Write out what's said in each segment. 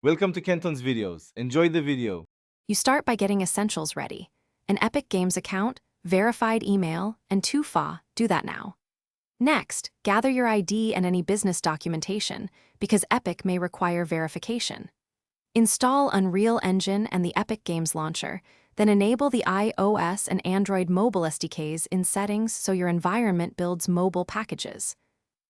Welcome to Kenton's videos. Enjoy the video. You start by getting essentials ready. An Epic Games account, verified email, and 2FA. Do that now. Next, gather your ID and any business documentation, because Epic may require verification. Install Unreal Engine and the Epic Games Launcher, then enable the iOS and Android mobile SDKs in settings so your environment builds mobile packages.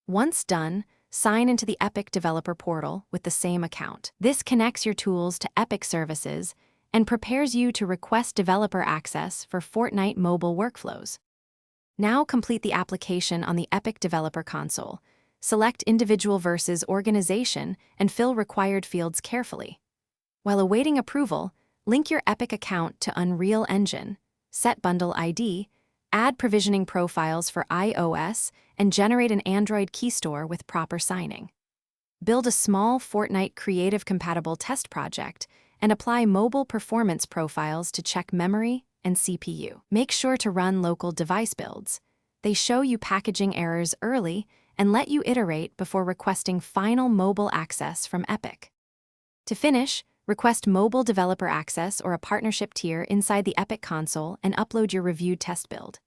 Once done, sign into the Epic Developer Portal with the same account. This connects your tools to Epic services and prepares you to request developer access for Fortnite mobile workflows. Now complete the application on the Epic Developer Console. Select individual versus organization and fill required fields carefully. While awaiting approval, link your Epic account to Unreal Engine, set bundle ID, add provisioning profiles for iOS, and generate an Android key store with proper signing. Build a small Fortnite creative-compatible test project and apply mobile performance profiles to check memory and CPU. Make sure to run local device builds. They show you packaging errors early and let you iterate before requesting final mobile access from Epic. To finish, request mobile developer access or a partnership tier inside the Epic console and upload your reviewed test build.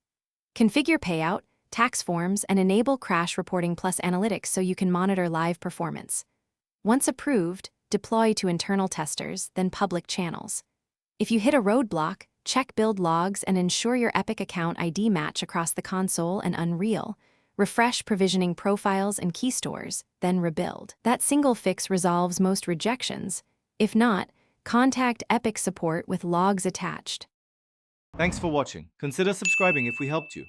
Configure payout, tax forms, and enable crash reporting plus analytics so you can monitor live performance. Once approved, deploy to internal testers, then public channels. If you hit a roadblock, check build logs and ensure your Epic account ID match across the console and Unreal. Refresh provisioning profiles and key stores, then rebuild. That single fix resolves most rejections. If not, contact Epic support with logs attached. Thanks for watching. Consider subscribing if we helped you.